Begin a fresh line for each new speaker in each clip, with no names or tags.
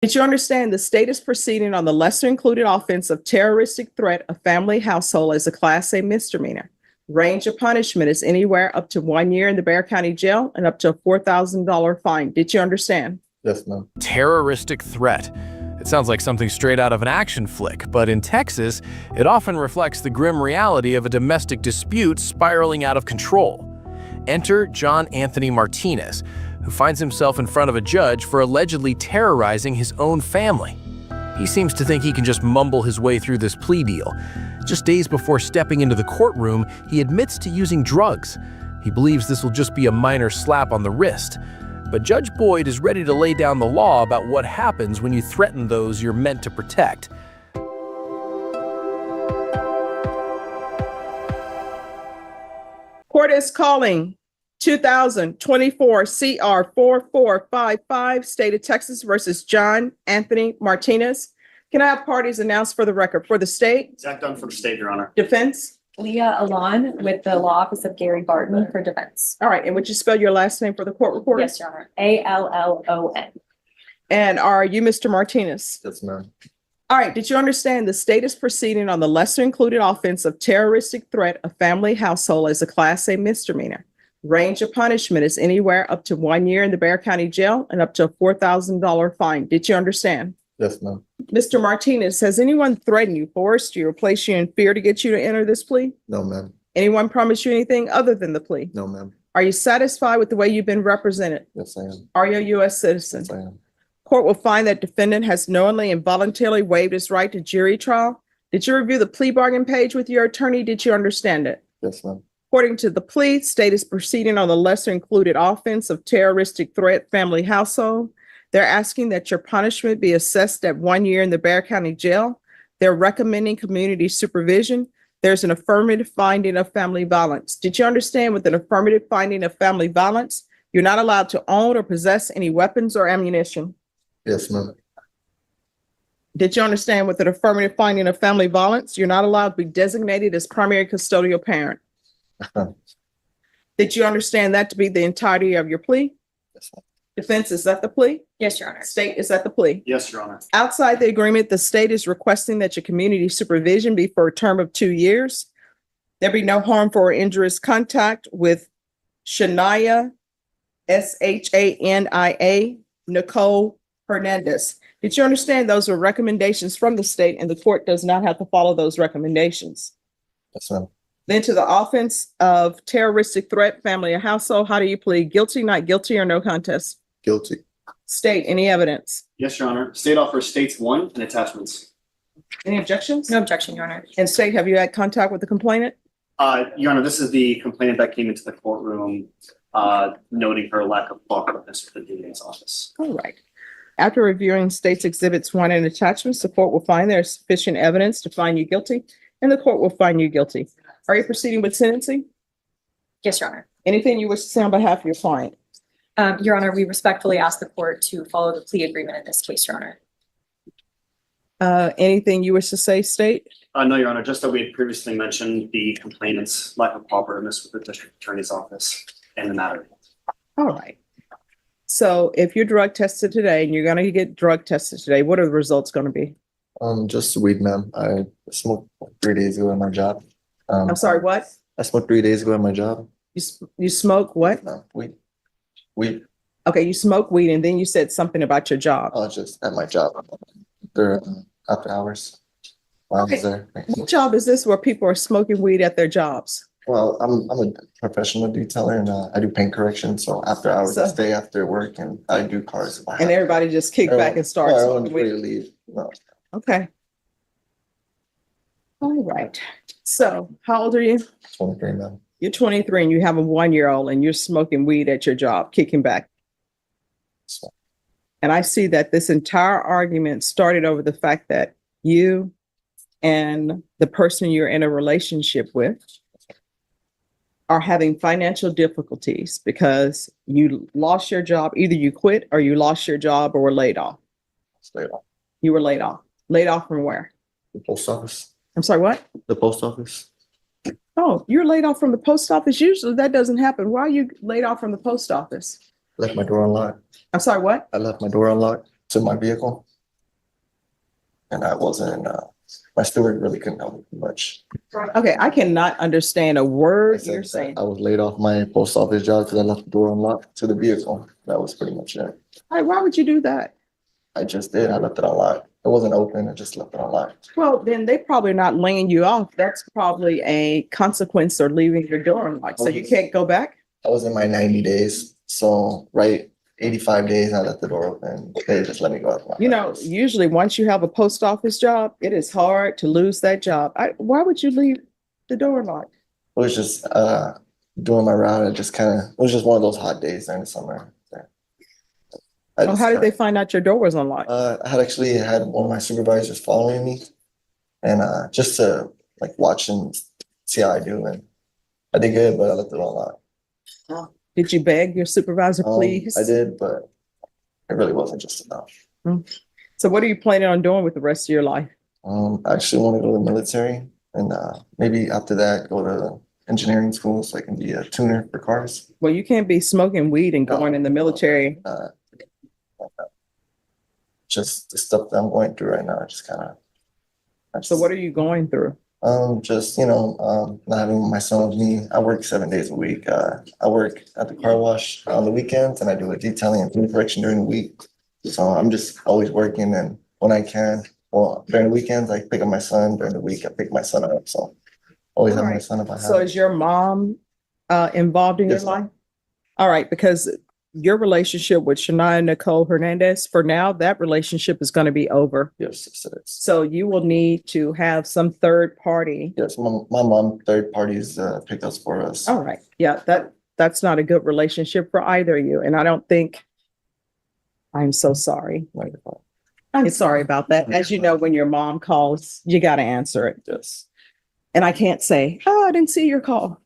Did you understand the state is proceeding on the lesser included offense of terroristic threat of family household as a Class A misdemeanor? Range of punishment is anywhere up to 1 year in the Bexar County Jail and up to a $4,000 fine. Did you understand?
Yes, ma'am.
Terroristic threat. It sounds like something straight out of an action flick, but in Texas, it often reflects the grim reality of a domestic dispute spiraling out of control. Enter John Anthony Martinez, who finds himself in front of a judge for allegedly terrorizing his own family. He seems to think he can just mumble his way through this plea deal. Just days before stepping into the courtroom, he admits to using drugs. He believes this will just be a minor slap on the wrist. But Judge Boyd is ready to lay down the law about what happens when you threaten those you're meant to protect.
Court is calling 2024 CR 4455, State of Texas versus John Anthony Martinez. Can I have parties announced for the record? For the state?
Zach Dunn for the state, Your Honor.
Defense?
Leah Alon with the Law Office of Gary Barton for defense.
All right, and would you spell your last name for the court reporter?
Yes, Your Honor. Allon.
And are you Mr. Martinez?
Yes, ma'am.
All right, did you understand the state is proceeding on the lesser included offense of terroristic threat of family household as a Class A misdemeanor? Range of punishment is anywhere up to 1 year in the Bexar County Jail and up to a $4,000 fine. Did you understand?
Yes, ma'am.
Mr. Martinez, has anyone threatened you, forced you, or placed you in fear to get you to enter this plea?
No, ma'am.
Anyone promised you anything other than the plea?
No, ma'am.
Are you satisfied with the way you've been represented?
Yes, I am.
Are you a U.S. citizen?
Yes, I am.
Court will find that defendant has knowingly and voluntarily waived his right to jury trial. Did you review the plea bargain page with your attorney? Did you understand it?
Yes, ma'am.
According to the plea, state is proceeding on the lesser included offense of terroristic threat family household. They're asking that your punishment be assessed at 1 year in the Bexar County Jail. They're recommending community supervision. There's an affirmative finding of family violence. Did you understand with an affirmative finding of family violence, you're not allowed to own or possess any weapons or ammunition?
Yes, ma'am.
Did you understand with an affirmative finding of family violence, you're not allowed to be designated as primary custodial parent? Did you understand that to be the entirety of your plea?
Yes, ma'am.
Defense, is that the plea?
Yes, Your Honor.
State, is that the plea?
Yes, Your Honor.
Outside the agreement, the state is requesting that your community supervision be for a term of 2 years. There be no harmful or injurious contact with Shania, Shania, Nicole Hernandez. Did you understand those are recommendations from the state and the court does not have to follow those recommendations?
Yes, ma'am.
Then to the offense of terroristic threat, family, or household, how do you plead? Guilty, not guilty, or no contest?
Guilty.
State, any evidence?
Yes, Your Honor. State offers states 1 and attachments.
Any objections?
No objection, Your Honor.
And state, have you had contact with the complainant?
Your Honor, this is the complainant that came into the courtroom, noting her lack of cooperative with the DA's office.
All right. After reviewing state's exhibits 1 and attachments, the court will find there is sufficient evidence to find you guilty, and the court will find you guilty. Are you proceeding with sentencing?
Yes, Your Honor.
Anything you wish to say on behalf of your client?
Your Honor, we respectfully ask the court to follow the plea agreement in this case, Your Honor.
Anything you wish to say, state?
No, Your Honor, just that we had previously mentioned the complainant's lack of cooperativeness with the district attorney's office and the matter.
All right. So if you're drug tested today and you're going to get drug tested today, what are the results going to be?
Just weed, ma'am. I smoked 3 days ago at my job.
I'm sorry, what?
I smoked 3 days ago at my job.
You smoke what?
No, weed. Weed.
Okay, you smoke weed and then you said something about your job.
Just at my job. After hours. While I was there.
What job is this where people are smoking weed at their jobs?
Well, I'm a professional detailer and I do paint correction. So after hours, I stay after work and I do cars.
And everybody just kick back and start smoking
free
weed.
to leave. No.
Okay. All right. So how old are you?
23, ma'am.
You're 23 and you have a 1-year-old and you're smoking weed at your job, kicking back. And I see that this entire argument started over the fact that you and the person you're in a relationship with are having financial difficulties because you lost your job. Either you quit or you lost your job or were laid off.
Stay off.
You were laid off. Laid off from where?
The post office.
I'm sorry, what?
The post office.
Oh, you're laid off from the post office. Usually that doesn't happen. Why are you laid off from the post office?
Left my door unlocked.
I'm sorry, what?
I left my door unlocked. It's in my vehicle. and I wasn't, my steward really couldn't help me much.
Okay, I cannot understand a
I
word
said
you're
that
saying.
I was laid off my post office job because I left the door unlocked to the vehicle. That was pretty much it.
Why would you do that?
I just did. I left it unlocked. It wasn't open. I just left it unlocked.
Well, then they probably not laying you off. That's probably a consequence of leaving your door unlocked. So you can't go back?
I was in my 90 days. So, right, 85 days, I left the door open. They just let me go out.
You know, usually once you have a post office job, it is hard to lose that job. Why would you leave the door unlocked?
It was just doing my route. It was just one of those hot days during the summer.
Oh, how did they find out your door was unlocked?
I had actually had one of my supervisors following me, and just to like watch and see how I do, and I did good, but I left it unlocked.
Did you beg your supervisor, please?
I did, but it really wasn't just enough.
So what are you planning on doing with the rest of your life?
I actually want to go to the military, and maybe after that go to engineering school so I can be a tuner for cars.
Well, you can't be smoking weed and going in the military.
Just the stuff that I'm going through right now, just kind of.
So what are you going through?
Just, not having my son with me. I work 7 days a week. I work at the car wash on the weekends, and I do a detailing and food correction during the week. So I'm just always working, and when I can, well, during the weekends, I pick up my son. During the week, I pick my son up. So always have my son if I have.
So is your mom involved in your
Yes, ma'am.
life? All right, because your relationship with Shania Nicole Hernandez, for now, that relationship is going to be over.
Yes, it is.
So you will need to have some third party.
Yes, my mom, third parties picked us for us.
All right. Yeah, that's not a good relationship for either of you. And I don't think, I'm so sorry.
Right.
I'm sorry about that. As you know, when your mom calls, you got to answer it.
Yes.
And I can't say, oh, I didn't see your call.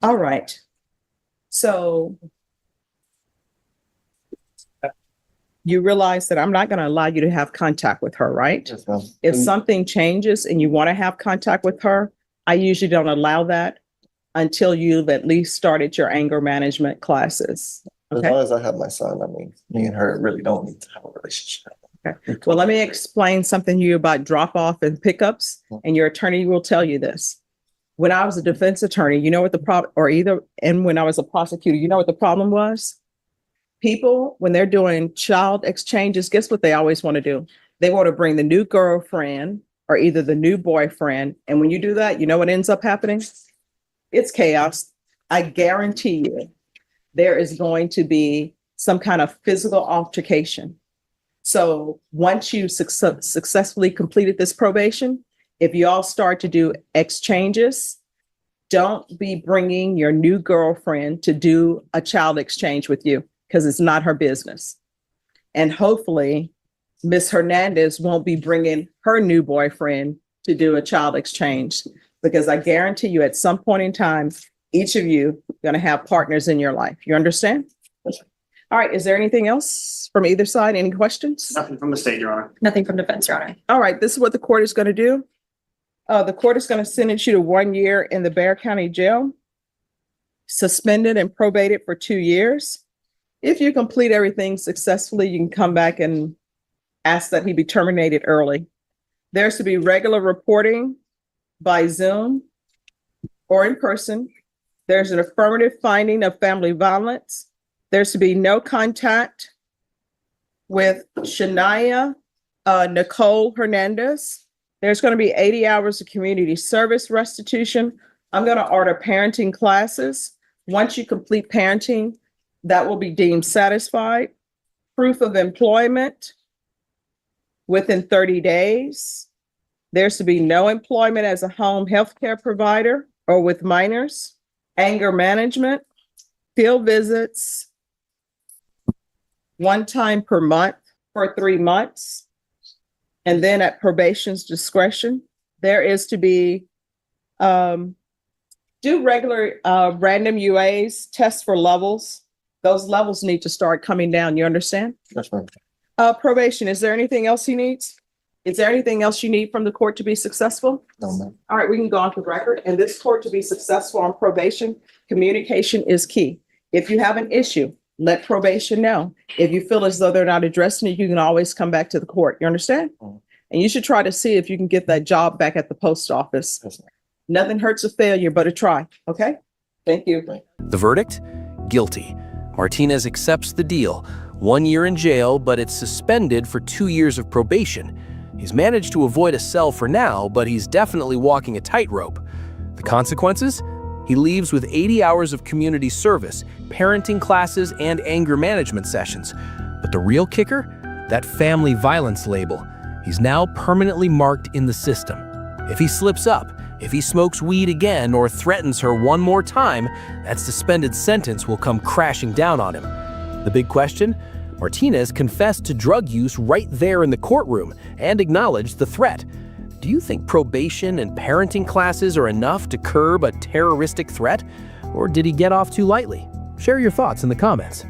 All right. So you realize that I'm not going to allow you to have contact with her, right?
Yes, ma'am.
If something changes and you want to have contact with her, I usually don't allow that until you've at least started your anger management classes.
As
Okay.
long as I have my son, I mean, me and her really don't need to have a relationship.
Okay. Well, let me explain something to you about drop off and pickups, and your attorney will tell you this. When I was a defense attorney, you know what the problem, and when I was a prosecutor, you know what the problem was? People, when they're doing child exchanges, guess what they always want to do? They want to bring the new girlfriend or either the new boyfriend. And when you do that, you know what ends up happening? It's chaos. I guarantee you there is going to be some kind of physical altercation. So once you successfully completed this probation, if you all start to do exchanges, don't be bringing your new girlfriend to do a child exchange with you because it's not her business. And hopefully, Miss Hernandez won't be bringing her new boyfriend to do a child exchange because I guarantee you at some point in time, each of you are going to have partners in your life. You understand? All right. Is there anything else from either side? Any questions?
Nothing from the state, Your Honor.
Nothing from defense, Your Honor.
All right. This is what the court is going to do. The court is going to sentence you to 1 year in the Bexar County Jail, suspended and probated for 2 years. If you complete everything successfully, you can come back and ask that he be terminated early. There's to be regular reporting by Zoom or in person. There's an affirmative finding of family violence. There's to be no contact with Shania Nicole Hernandez. There's going to be 80 hours of community service restitution. I'm going to order parenting classes. Once you complete parenting, that will be deemed satisfied. Proof of employment within 30 days. There's to be no employment as a home health care provider or with minors. Anger management, field visits, 1 time per month for 3 months. And then at probation's discretion, there is to be do regular random UAs, tests for levels. Those levels need to start coming down. You understand?
That's fine.
Probation, is there anything else he needs? Is there anything else you need from the court to be successful?
No, ma'am.
All right, we can go on to record. And this court to be successful on probation, communication is key. If you have an issue, let probation know. If you feel as though they're not addressing it, you can always come back to the court. You understand?
Mhm.
And you should try to see if you can get that job back at the post office.
Yes, ma'am.
Nothing hurts a failure but a try. Okay? Thank you.
The verdict? Guilty. Martinez accepts the deal. 1 year in jail, but it's suspended for 2 years of probation. He's managed to avoid a cell for now, but he's definitely walking a tightrope. The consequences? He leaves with 80 hours of community service, parenting classes, and anger management sessions. But the real kicker? That family violence label. He's now permanently marked in the system. If he slips up, if he smokes weed again or threatens her one more time, that suspended sentence will come crashing down on him. The big question? Martinez confessed to drug use right there in the courtroom and acknowledged the threat. Do you think probation and parenting classes are enough to curb a terroristic threat? Or did he get off too lightly? Share your thoughts in the comments.